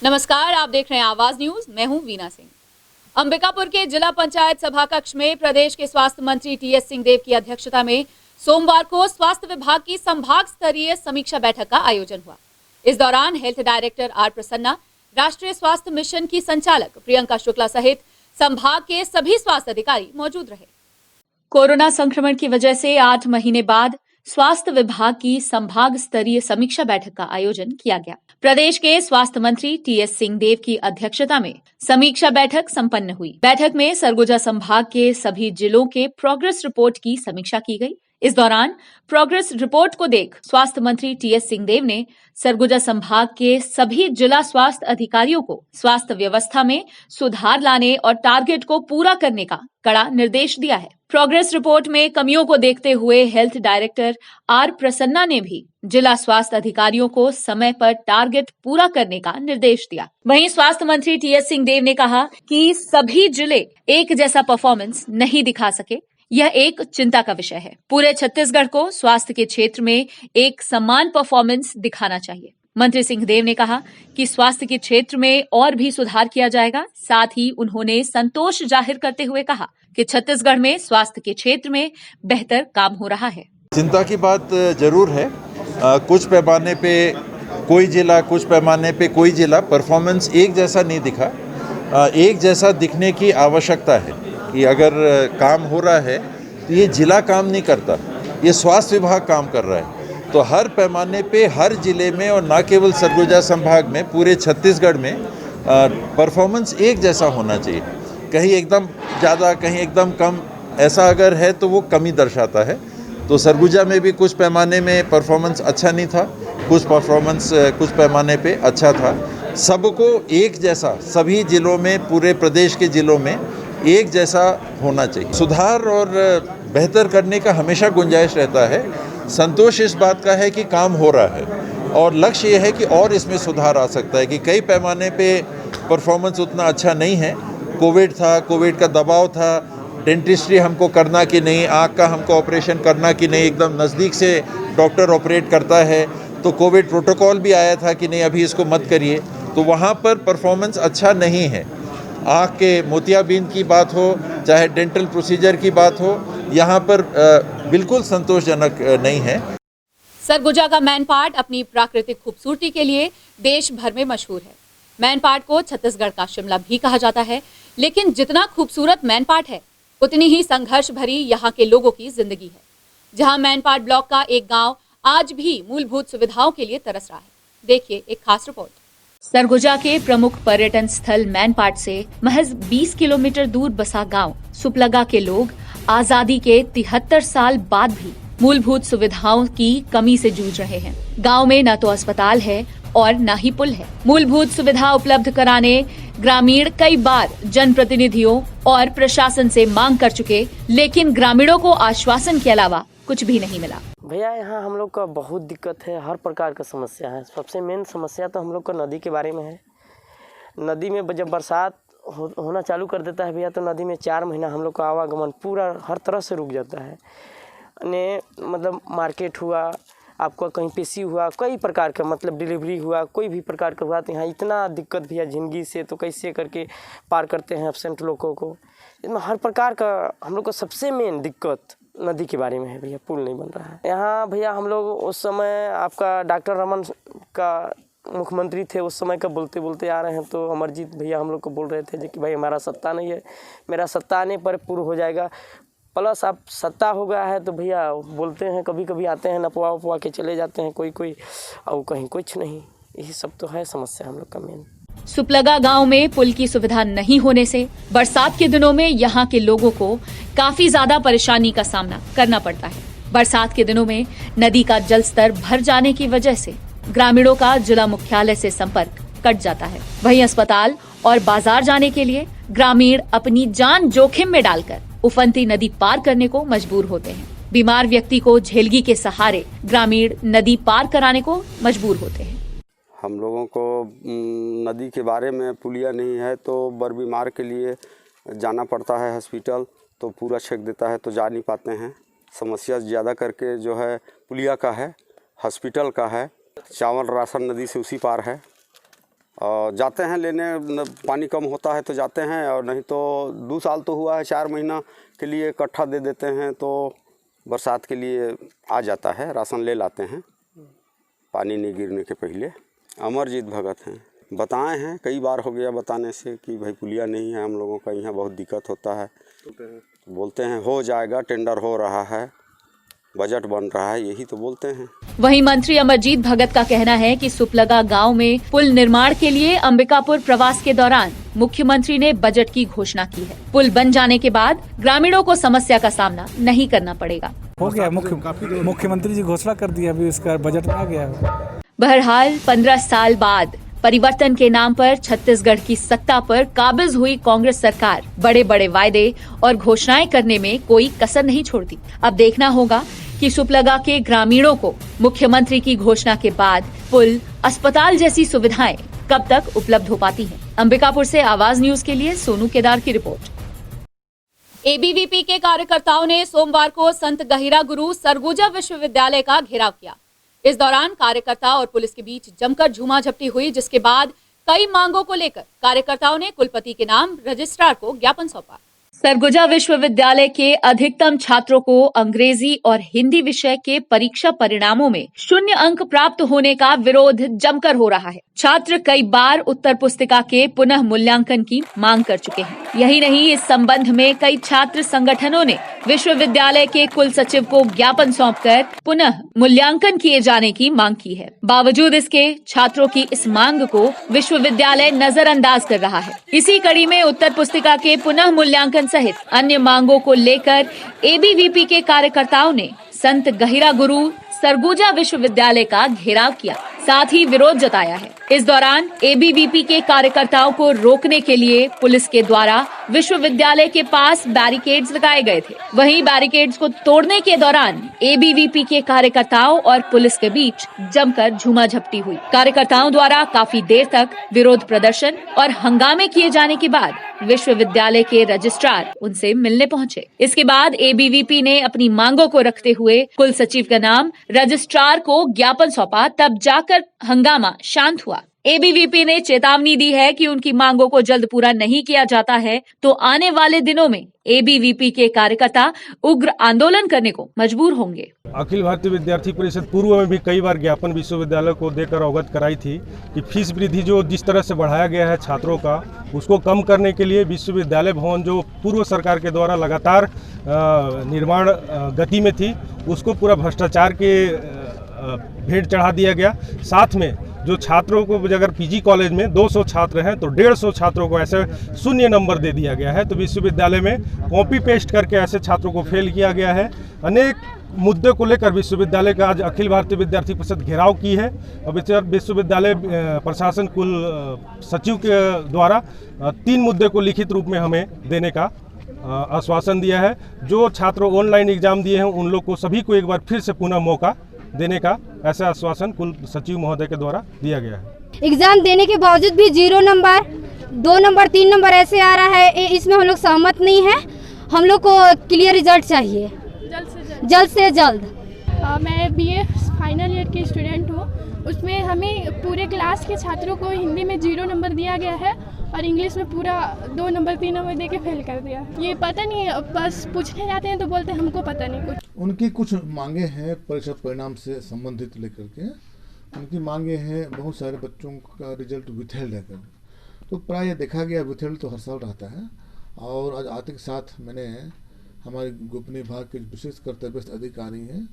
नमस्कार, आप देख रहे हैं आवाज न्यूज। मैं हूं वीना सिंह। अंबिकापुर के जिला पंचायत सभा कक्ष में प्रदेश के स्वास्थ्य मंत्री टीएस सिंहदेव की अध्यक्षता में सोमवार को स्वास्थ्य विभाग की संभाग स्तरीय समीक्षा बैठक का आयोजन हुआ। इस दौरान हेल्थ डायरेक्टर आर प्रसन्ना, राष्ट्रीय स्वास्थ्य मिशन की संचालक प्रियंका शुक्ला सहित संभाग के सभी स्वास्थ्य अधिकारी मौजूद रहे। कोरोना संक्रमण की वजह से 8 महीने बाद स्वास्थ्य विभाग की संभाग स्तरीय समीक्षा बैठक का आयोजन किया गया। प्रदेश के स्वास्थ्य मंत्री टीएस सिंहदेव की अध्यक्षता में समीक्षा बैठक संपन्न हुई। बैठक में सरगुजा संभाग के सभी जिलों के प्रोग्रेस रिपोर्ट की समीक्षा की गई। इस दौरान प्रोग्रेस रिपोर्ट को देख स्वास्थ्य मंत्री टीएस सिंहदेव ने सरगुजा संभाग के सभी जिला स्वास्थ्य अधिकारियों को स्वास्थ्य व्यवस्था में सुधार लाने और टारगेट को पूरा करने का कड़ा निर्देश दिया है। प्रोग्रेस रिपोर्ट में कमियों को देखते हुए हेल्थ डायरेक्टर आर प्रसन्ना ने भी जिला स्वास्थ्य अधिकारियों को समय पर टारगेट पूरा करने का निर्देश दिया। वहीं स्वास्थ्य मंत्री टीएस सिंहदेव ने कहा कि सभी जिले एक जैसा परफॉर्मेंस नहीं दिखा सके, यह एक चिंता का विषय है। पूरे छत्तीसगढ़ को स्वास्थ्य के क्षेत्र में एक समान परफॉर्मेंस दिखाना चाहिए। मंत्री सिंहदेव ने कहा कि स्वास्थ्य के क्षेत्र में और भी सुधार किया जाएगा। साथ ही उन्होंने संतोष जाहिर करते हुए कहा कि छत्तीसगढ़ में स्वास्थ्य के क्षेत्र में बेहतर काम हो रहा है। चिंता की बात जरूर है। कुछ पैमाने पे कोई जिला, कुछ पैमाने पे कोई जिला परफॉर्मेंस एक जैसा नहीं दिखा। एक जैसा दिखने की आवश्यकता है कि अगर काम हो रहा है तो ये जिला काम नहीं करता, ये स्वास्थ्य विभाग काम कर रहा है। तो हर पैमाने पे हर जिले में और ना केवल सरगुजा संभाग में, पूरे छत्तीसगढ़ में परफॉर्मेंस एक जैसा होना चाहिए। कहीं एकदम ज़्यादा, कहीं एकदम कम, ऐसा अगर है तो वो कमी दर्शाता है। तो सरगुजा में भी कुछ पैमाने में परफॉर्मेंस अच्छा नहीं था, कुछ परफॉर्मेंस कुछ पैमाने पे अच्छा था। सबको एक जैसा सभी जिलों में, पूरे प्रदेश के जिलों में एक जैसा होना चाहिए। सुधार और बेहतर करने का हमेशा गुंजाइश रहता है। संतोष इस बात का है कि काम हो रहा है और लक्ष्य ये है कि और इसमें सुधार आ सकता है कि कई पैमाने पे परफॉर्मेंस उतना अच्छा नहीं है। कोविड था, कोविड का दबाव था, डेंटिस्ट्री हमको करना कि नहीं, आँख का हमको ऑपरेशन करना कि नहीं, एकदम नज़दीक से डॉक्टर ऑपरेट करता है। तो कोविड प्रोटोकॉल भी आया था कि नहीं अभी इसको मत करिए, तो वहाँ पर परफॉर्मेंस अच्छा नहीं है। आँख के मोतियाबिंद की बात हो, चाहे डेंटल प्रोसीजर की बात हो, यहाँ पर बिल्कुल संतोषजनक नहीं है। सरगुजा का मैनपाट अपनी प्राकृतिक खूबसूरती के लिए देश भर में मशहूर है। मैनपाट को छत्तीसगढ़ का शिमला भी कहा जाता है, लेकिन जितना खूबसूरत मैनपाट है उतनी ही संघर्ष भरी यहाँ के लोगों की जिंदगी है। जहाँ मैनपाट ब्लॉक का एक गांव आज भी मूलभूत सुविधाओं के लिए तरस रहा है। देखिए एक खास रिपोर्ट। सरगुजा के प्रमुख पर्यटन स्थल मैनपाट से महज 20 किलोमीटर दूर बसा गांव सुपलगा के लोग आजादी के 73 साल बाद भी मूलभूत सुविधाओं की कमी से जूझ रहे हैं। गांव में न तो अस्पताल है और न ही पुल है। मूलभूत सुविधा उपलब्ध कराने ग्रामीण कई बार जनप्रतिनिधियों और प्रशासन से मांग कर चुके, लेकिन ग्रामीणों को आश्वासन के अलावा कुछ भी नहीं मिला। भैया यहाँ हम लोग का बहुत दिक्कत है, हर प्रकार का समस्या है। सबसे मेन समस्या तो हम लोग का नदी के बारे में है। नदी में जब बरसात होना चालू कर देता है भैया, तो नदी में 4 महीना हम लोग का आवागमन पूरा हर तरह से रुक जाता है। मतलब मार्केट हुआ, आपका कहीं पेशी हुआ, कई प्रकार का मतलब डिलीवरी हुआ, कोई भी प्रकार का हुआ, तो यहाँ इतना दिक्कत भैया जिंदगी से, तो कैसे करके पार करते हैं एब्सेंट लोगों को। इसमें हर प्रकार का हम लोग को सबसे मेन दिक्कत नदी के बारे में है भैया, पुल नहीं बन रहा है यहाँ भैया। हम लोग उस समय आपका डॉक्टर रमन का मुख्यमंत्री थे, उस समय का बोलते बोलते आ रहे हैं, तो अमरजीत भैया हम लोग को बोल रहे थे कि भाई हमारा सत्ता नहीं है, मेरा सत्ता आने पर पूर्ण हो जाएगा। प्लस आप सत्ता हो गया है तो भैया बोलते हैं, कभी कभी आते हैं नपवा उपवा के चले जाते हैं कोई और कहीं कुछ नहीं। यही सब तो है समस्या हम लोग का मेन। सुपलगा गांव में पुल की सुविधा नहीं होने से बरसात के दिनों में यहाँ के लोगों को काफी ज्यादा परेशानी का सामना करना पड़ता है। बरसात के दिनों में नदी का जल स्तर भर जाने की वजह से ग्रामीणों का जिला मुख्यालय से संपर्क कट जाता है। वहीं अस्पताल और बाजार जाने के लिए ग्रामीण अपनी जान जोखिम में डालकर उफनती नदी पार करने को मजबूर होते हैं। बीमार व्यक्ति को झेलगी के सहारे ग्रामीण नदी पार कराने को मजबूर होते हैं। हम लोगों को नदी के बारे में पुलिया नहीं है, तो बर बीमार के लिए जाना पड़ता है हॉस्पिटल, तो पूरा छेक देता है तो जा नहीं पाते हैं। समस्या ज़्यादा करके जो है पुलिया का है, हॉस्पिटल का है। चावल राशन नदी से उसी पार है और जाते हैं लेने, पानी कम होता है तो जाते हैं, और नहीं तो 2 साल तो हुआ है 4 महीना के लिए इकट्ठा दे देते हैं, तो बरसात के लिए आ जाता है, राशन ले लाते हैं पानी नहीं गिरने के पहले। अमरजीत भगत हैं, बताए हैं कई बार हो गया बताने से कि भाई पुलिया नहीं है हम लोगों का, यहाँ बहुत दिक्कत होता है। बोलते हैं हो जाएगा, टेंडर हो रहा है, बजट बन रहा है, यही तो बोलते हैं। वहीं मंत्री अमरजीत भगत का कहना है कि सुपलगा गांव में पुल निर्माण के लिए अंबिकापुर प्रवास के दौरान मुख्यमंत्री ने बजट की घोषणा की है। पुल बन जाने के बाद ग्रामीणों को समस्या का सामना नहीं करना पड़ेगा। हो गया, मुख्यमंत्री जी घोषणा कर दी, अभी इसका बजट में आ गया है। बहरहाल 15 साल बाद परिवर्तन के नाम पर छत्तीसगढ़ की सत्ता पर काबिज हुई कांग्रेस सरकार बड़े बड़े वायदे और घोषणाएं करने में कोई कसर नहीं छोड़ती। अब देखना होगा कि सुपलगा के ग्रामीणों को मुख्यमंत्री की घोषणा के बाद पुल, अस्पताल जैसी सुविधाएं कब तक उपलब्ध हो पाती हैं। अंबिकापुर से आवाज न्यूज के लिए सोनू केदार की रिपोर्ट। एबीवीपी के कार्यकर्ताओं ने सोमवार को संत गहिरा गुरु सरगुजा विश्वविद्यालय का घेराव किया। इस दौरान कार्यकर्ता और पुलिस के बीच जमकर झूमाझपटी हुई, जिसके बाद कई मांगों को लेकर कार्यकर्ताओं ने कुलपति के नाम रजिस्ट्रार को ज्ञापन सौंपा। सरगुजा विश्वविद्यालय के अधिकतम छात्रों को अंग्रेजी और हिंदी विषय के परीक्षा परिणामों में 0 अंक प्राप्त होने का विरोध जमकर हो रहा है। छात्र कई बार उत्तर पुस्तिका के पुनः मूल्यांकन की मांग कर चुके हैं। यही नहीं, इस संबंध में कई छात्र संगठनों ने विश्वविद्यालय के कुल सचिव को ज्ञापन सौंपकर पुनः मूल्यांकन किए जाने की मांग की है। बावजूद इसके छात्रों की इस मांग को विश्वविद्यालय नजरअंदाज कर रहा है। इसी कड़ी में उत्तर पुस्तिका के पुनः मूल्यांकन सहित अन्य मांगों को लेकर एबीवीपी के कार्यकर्ताओं ने संत गहिरा गुरु सरगुजा विश्वविद्यालय का घेराव किया, साथ ही विरोध जताया है। इस दौरान एबीवीपी के कार्यकर्ताओं को रोकने के लिए पुलिस के द्वारा विश्वविद्यालय के पास बैरिकेड्स लगाए गए थे। वहीं बैरिकेड्स को तोड़ने के दौरान एबीवीपी के कार्यकर्ताओं और पुलिस के बीच जमकर झूमाझपटी हुई। कार्यकर्ताओं द्वारा काफी देर तक विरोध प्रदर्शन और हंगामे किए जाने के बाद विश्वविद्यालय के रजिस्ट्रार उनसे मिलने पहुंचे। इसके बाद एबीवीपी ने अपनी मांगों को रखते हुए कुल सचिव का नाम रजिस्ट्रार को ज्ञापन सौंपा, तब जाकर हंगामा शांत हुआ। एबीवीपी ने चेतावनी दी है कि उनकी मांगों को जल्द पूरा नहीं किया जाता है तो आने वाले दिनों में एबीवीपी के कार्यकर्ता उग्र आंदोलन करने को मजबूर होंगे। अखिल भारतीय विद्यार्थी परिषद पूर्व में भी कई बार ज्ञापन विश्वविद्यालय को देकर अवगत कराई थी कि फीस वृद्धि जो जिस तरह से बढ़ाया गया है छात्रों का, उसको कम करने के लिए विश्वविद्यालय भवन जो पूर्व सरकार के द्वारा लगातार निर्माण गति में थी, उसको पूरा भ्रष्टाचार के भेंट चढ़ा दिया गया। साथ में जो छात्रों को अगर पीजी कॉलेज में 200 छात्र हैं तो 150 छात्रों को ऐसे 0 नंबर दे दिया गया है। तो विश्वविद्यालय में कॉपी पेस्ट करके ऐसे छात्रों को फेल किया गया है। अनेक मुद्दे को लेकर विश्वविद्यालय का आज अखिल भारतीय विद्यार्थी परिषद घेराव की है। और विश्वविद्यालय प्रशासन कुल सचिव के द्वारा 3 मुद्दे को लिखित रूप में हमें देने का आश्वासन दिया है। जो छात्र ऑनलाइन एग्जाम दिए हैं उन लोग को सभी को एक बार फिर से पुनः मौका देने का ऐसा आश्वासन कुल सचिव महोदय के द्वारा दिया गया है। एग्जाम देने के बावजूद भी 0 नंबर, 2 नंबर, 3 नंबर ऐसे आ रहा है, इसमें हम लोग सहमत नहीं है। हम लोग को क्लियर रिजल्ट चाहिए जल्द से जल्द। मैं बीए फाइनल ईयर की स्टूडेंट हूँ। उसमें हमें पूरे क्लास के छात्रों को हिंदी में 0 नंबर दिया गया है और इंग्लिश में पूरा 2 नंबर 3 नंबर दे के फेल कर दिया। ये पता नहीं है, बस पूछने जाते हैं तो बोलते हैं हमको पता नहीं कुछ। उनकी कुछ मांगे हैं परीक्षा परिणाम से संबंधित लेकर के। उनकी मांगे हैं, बहुत सारे बच्चों का रिजल्ट विथेल्ड है। तो प्राय देखा गया विथेल्ड तो हर साल रहता है। और आज आते के साथ मैंने हमारे गोपनीय विभाग के विशेष कर्तव्यस्थ अधिकारी हैं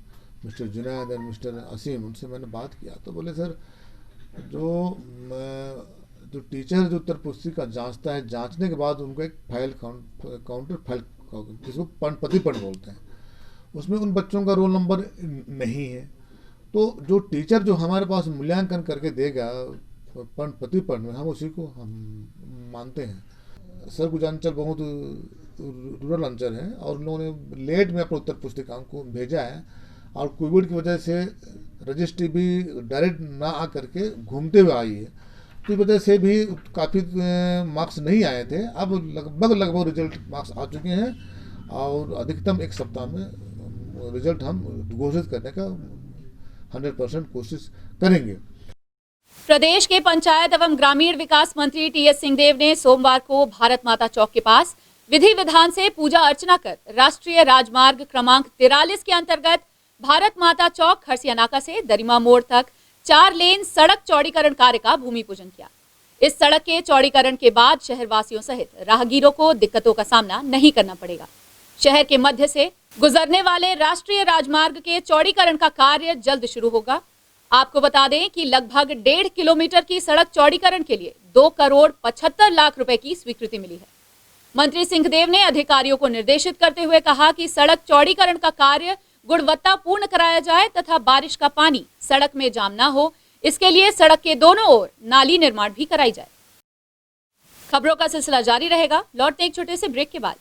मिस्टर जुनैद और मिस्टर असीम, उनसे मैंने बात किया तो बोले सर जो टीचर जो उत्तर पुस्तिका जांचता है, जांचने के बाद उनको एक फाइल काउंटर फाइल जिसको प्रतिपन्न बोलते हैं, उसमें उन बच्चों का रोल नंबर नहीं है। तो जो टीचर जो हमारे पास मूल्यांकन करके देगा प्रतिपन्न में, हम उसी को हम मानते हैं। सरगुजा अंचल बहुत रूरल अंचल है और उन लोगों ने लेट में अपने उत्तर पुस्तिकाओं को भेजा है और कोविड की वजह से रजिस्ट्री भी डायरेक्ट ना आ करके घूमते हुए आई है। तो इस वजह से भी काफ़ी मार्क्स नहीं आए थे। अब लगभग रिजल्ट मार्क्स आ चुके हैं और अधिकतम 1 सप्ताह में रिजल्ट हम घोषित करने का 100% कोशिश करेंगे। प्रदेश के पंचायत एवं ग्रामीण विकास मंत्री टीएस सिंहदेव ने सोमवार को भारत माता चौक के पास विधि विधान से पूजा अर्चना कर राष्ट्रीय राजमार्ग क्रमांक 43 के अंतर्गत भारत माता चौक खरसिया नाका से दरिमा मोड़ तक 4 लेन सड़क चौड़ीकरण कार्य का भूमि पूजन किया। इस सड़क के चौड़ीकरण के बाद शहरवासियों सहित राहगीरों को दिक्कतों का सामना नहीं करना पड़ेगा। शहर के मध्य से गुजरने वाले राष्ट्रीय राजमार्ग के चौड़ीकरण का कार्य जल्द शुरू होगा। आपको बता दें कि लगभग 1.5 किलोमीटर की सड़क चौड़ीकरण के लिए 2 करोड़ 75 लाख रुपए की स्वीकृति मिली है। मंत्री सिंहदेव ने अधिकारियों को निर्देशित करते हुए कहा कि सड़क चौड़ीकरण का कार्य गुणवत्तापूर्ण कराया जाए तथा बारिश का पानी सड़क में जाम न हो, इसके लिए सड़क के दोनों ओर नाली निर्माण भी कराई जाए। खबरों का सिलसिला जारी रहेगा। लौटते एक छोटे से ब्रेक के बाद।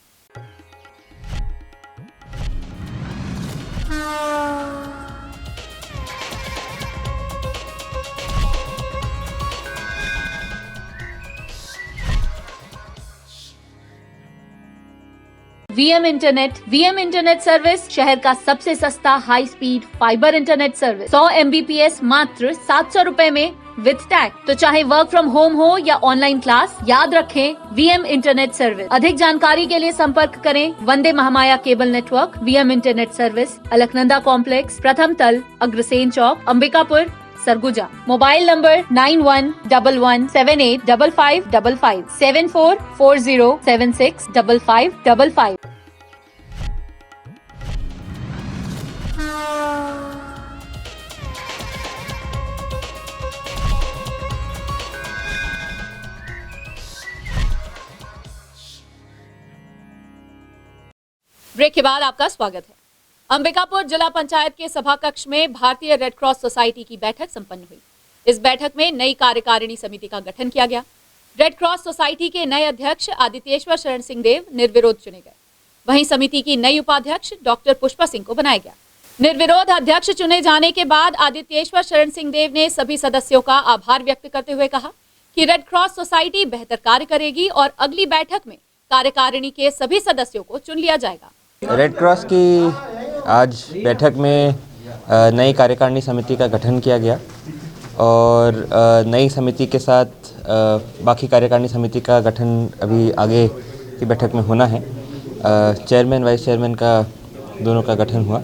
वीएम इंटरनेट सर्विस शहर का सबसे सस्ता high speed fibre internet service 100 MBPS मात्र 700 रुपए में विद टैग। तो चाहे वर्क फ्रॉम होम हो या ऑनलाइन क्लास, याद रखें वीएम इंटरनेट सर्विस। अधिक जानकारी के लिए संपर्क करें Vande Mahamaya cable network, VM internet service, Alaknanda complex, प्रथम तल, Agrasen chowk, Ambikapur, Surguja. Mobile number 9111785555 7440765555। Break के बाद आपका स्वागत है। अंबिकापुर जिला पंचायत के सभा कक्ष में भारतीय रेड क्रॉस सोसाइटी की बैठक संपन्न हुई। इस बैठक में नई कार्यकारिणी समिति का गठन किया गया। रेड क्रॉस सोसाइटी के नए अध्यक्ष आदित्येश्वर शरण सिंहदेव निर्विरोध चुने गए। वहीं समिति की नई उपाध्यक्ष डॉक्टर पुष्पा सिंह को बनाया गया। निर्विरोध अध्यक्ष चुने जाने के बाद आदित्येश्वर शरण सिंहदेव ने सभी सदस्यों का आभार व्यक्त करते हुए कहा कि रेड क्रॉस सोसाइटी बेहतर कार्य करेगी और अगली बैठक में कार्यकारिणी के सभी सदस्यों को चुन लिया जाएगा। रेड क्रॉस की आज बैठक में नई कार्यकारिणी समिति का गठन किया गया और नई समिति के साथ बाकी कार्यकारिणी समिति का गठन अभी आगे की बैठक में होना है। चेयरमैन वाइस चेयरमैन का दोनों का गठन हुआ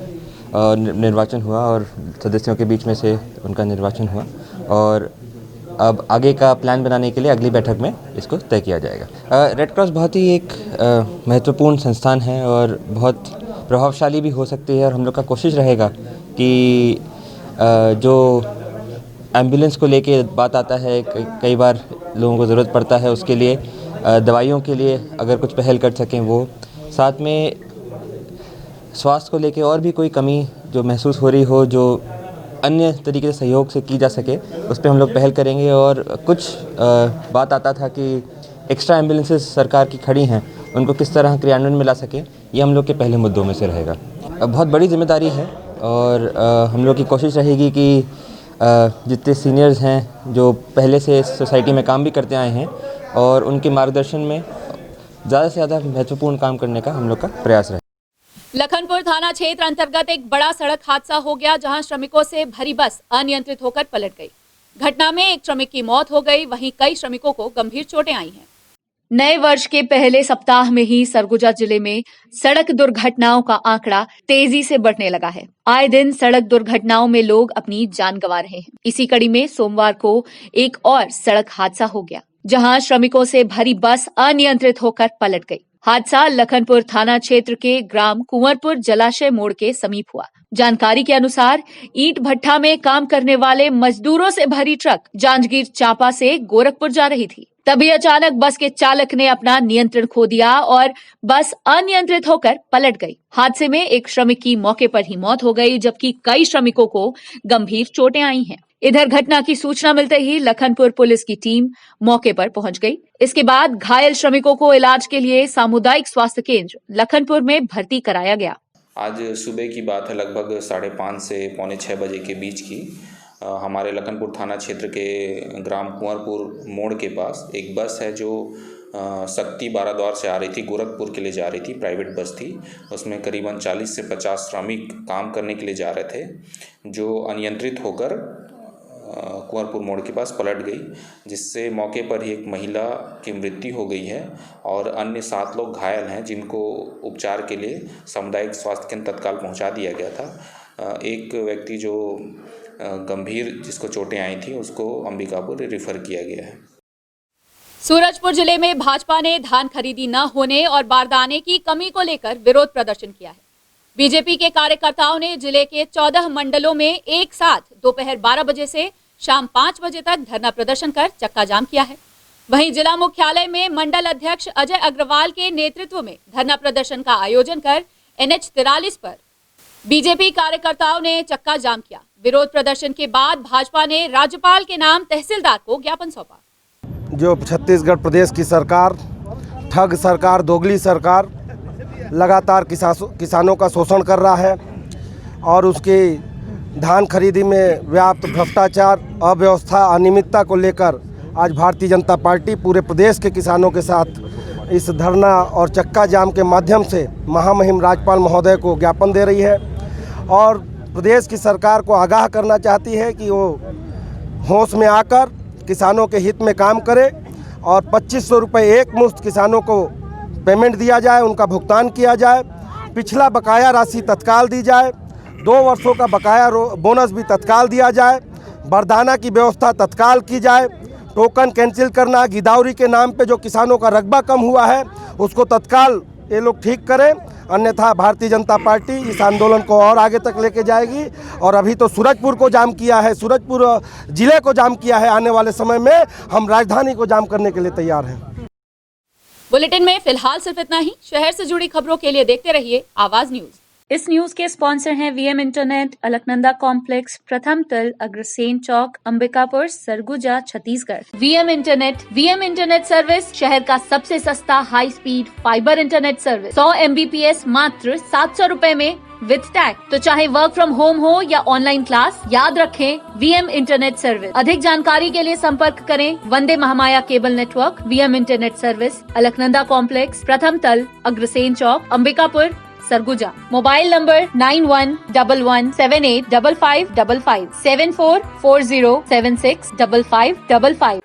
और निर्वाचन हुआ और सदस्यों के बीच में से उनका निर्वाचन हुआ और अब आगे का प्लान बनाने के लिए अगली बैठक में इसको तय किया जाएगा। रेड क्रॉस बहुत ही एक महत्वपूर्ण संस्थान है और बहुत प्रभावशाली भी हो सकती है और हम लोग का कोशिश रहेगा कि जो एम्बुलेंस को लेके बात आता है, कई बार लोगों को ज़रूरत पड़ता है, उसके लिए दवाइयों के लिए अगर कुछ पहल कर सकें वो, साथ में स्वास्थ्य को लेके और भी कोई कमी जो महसूस हो रही हो जो अन्य तरीके से सहयोग से की जा सके उस पर हम लोग पहल करेंगे। और कुछ बात आता था कि एक्स्ट्रा एम्बुलेंसेस सरकार की खड़ी हैं, उनको किस तरह क्रियान्वयन में ला सके, ये हम लोग के पहले मुद्दों में से रहेगा। बहुत बड़ी जिम्मेदारी है और हम लोग की कोशिश रहेगी कि जितने सीनियर्स हैं जो पहले से इस सोसाइटी में काम भी करते आए हैं और उनके मार्गदर्शन में ज़्यादा से ज़्यादा महत्वपूर्ण काम करने का हम लोग का प्रयास रहे। लखनपुर थाना क्षेत्र अंतर्गत एक बड़ा सड़क हादसा हो गया जहां श्रमिकों से भरी बस अनियंत्रित होकर पलट गई। घटना में एक श्रमिक की मौत हो गई, वहीं कई श्रमिकों को गंभीर चोटें आई हैं। नए वर्ष के पहले सप्ताह में ही सरगुजा जिले में सड़क दुर्घटनाओं का आंकड़ा तेजी से बढ़ने लगा है। आए दिन सड़क दुर्घटनाओं में लोग अपनी जान गंवा रहे हैं। इसी कड़ी में सोमवार को एक और सड़क हादसा हो गया जहां श्रमिकों से भरी बस अनियंत्रित होकर पलट गई। हादसा लखनपुर थाना क्षेत्र के ग्राम कुंवरपुर जलाशय मोड़ के समीप हुआ। जानकारी के अनुसार ईंट भट्ठा में काम करने वाले मजदूरों से भरी ट्रक जांजगीर चांपा से गोरखपुर जा रही थी। तभी अचानक बस के चालक ने अपना नियंत्रण खो दिया और बस अनियंत्रित होकर पलट गई। हादसे में एक श्रमिक की मौके पर ही मौत हो गई जबकि कई श्रमिकों को गंभीर चोटें आई हैं। इधर घटना की सूचना मिलते ही लखनपुर पुलिस की टीम मौके पर पहुंच गई। इसके बाद घायल श्रमिकों को इलाज के लिए सामुदायिक स्वास्थ्य केंद्र लखनपुर में भर्ती कराया गया। आज सुबह की बात है, लगभग 5:30 से 5:45 बजे के बीच की। हमारे लखनपुर थाना क्षेत्र के ग्राम कुंवरपुर मोड़ के पास एक बस है जो शक्ति बाराद्वार से आ रही थी, गोरखपुर के लिए जा रही थी। प्राइवेट बस थी, उसमें करीबन 40 से 50 श्रमिक काम करने के लिए जा रहे थे जो अनियंत्रित होकर कुंवरपुर मोड़ के पास पलट गई, जिससे मौके पर ही एक महिला की मृत्यु हो गई है और अन्य 7 लोग घायल हैं, जिनको उपचार के लिए सामुदायिक स्वास्थ्य केंद्र तत्काल पहुंचा दिया गया था। एक व्यक्ति जो गंभीर जिसको चोटें आई थी उसको अंबिकापुर रेफर किया गया है। सूरजपुर जिले में भाजपा ने धान खरीदी न होने और बारदाने की कमी को लेकर विरोध प्रदर्शन किया है। बीजेपी के कार्यकर्ताओं ने जिले के 14 मंडलों में एक साथ दोपहर 12 बजे से शाम 5 बजे तक धरना प्रदर्शन कर चक्का जाम किया है। वहीं जिला मुख्यालय में मंडल अध्यक्ष अजय अग्रवाल के नेतृत्व में धरना प्रदर्शन का आयोजन कर NH 43 पर बीजेपी कार्यकर्ताओं ने चक्का जाम किया। विरोध प्रदर्शन के बाद भाजपा ने राज्यपाल के नाम तहसीलदार को ज्ञापन सौंपा। जो छत्तीसगढ़ प्रदेश की सरकार, ठग सरकार, दोगली सरकार लगातार किसानों का शोषण कर रहा है और उसकी धान खरीदी में व्याप्त भ्रष्टाचार, अव्यवस्था, अनियमितता को लेकर आज भारतीय जनता पार्टी पूरे प्रदेश के किसानों के साथ इस धरना और चक्का जाम के माध्यम से महामहिम राज्यपाल महोदय को ज्ञापन दे रही है और प्रदेश की सरकार को आगाह करना चाहती है कि वो होश में आकर किसानों के हित में काम करे और 2500 रुपये एक मुश्त किसानों को पेमेंट दिया जाए, उनका भुगतान किया जाए, पिछला बकाया राशि तत्काल दी जाए, 2 वर्षों का बकाया बोनस भी तत्काल दिया जाए, बारदाना की व्यवस्था तत्काल की जाए, टोकन कैंसिल करना, गिदावरी के नाम पे जो किसानों का रकबा कम हुआ है उसको तत्काल ये लोग ठीक करें, अन्यथा भारतीय जनता पार्टी इस आंदोलन को और आगे तक लेके जाएगी। और अभी तो सूरजपुर को जाम किया है, सूरजपुर जिले को जाम किया है, आने वाले समय में हम राजधानी को जाम करने के लिए तैयार हैं। बुलेटिन में फिलहाल सिर्फ इतना ही। शहर से जुड़ी खबरों के लिए देखते रहिए आवाज न्यूज। इस न्यूज के स्पॉन्सर हैं वीएम इंटरनेट, अलकनंदा कॉम्प्लेक्स, प्रथम तल, Agrasen chowk, Ambikapur, Surguja, Chhattisgarh. VM internet service शहर का सबसे सस्ता high speed fibre internet service. 100 MBPS मात्र 700 रुपए में विद टैग। तो चाहे वर्क फ्रॉम होम हो या ऑनलाइन क्लास, याद रखें वीएम इंटरनेट सर्विस। अधिक जानकारी के लिए संपर्क करें Vande Mahamaya cable network, VM internet service, Alaknanda complex, प्रथम तल, अग्रसेन चौक, अंबिकापुर, सरगुजा। Mobile number 9111785555 7440765555।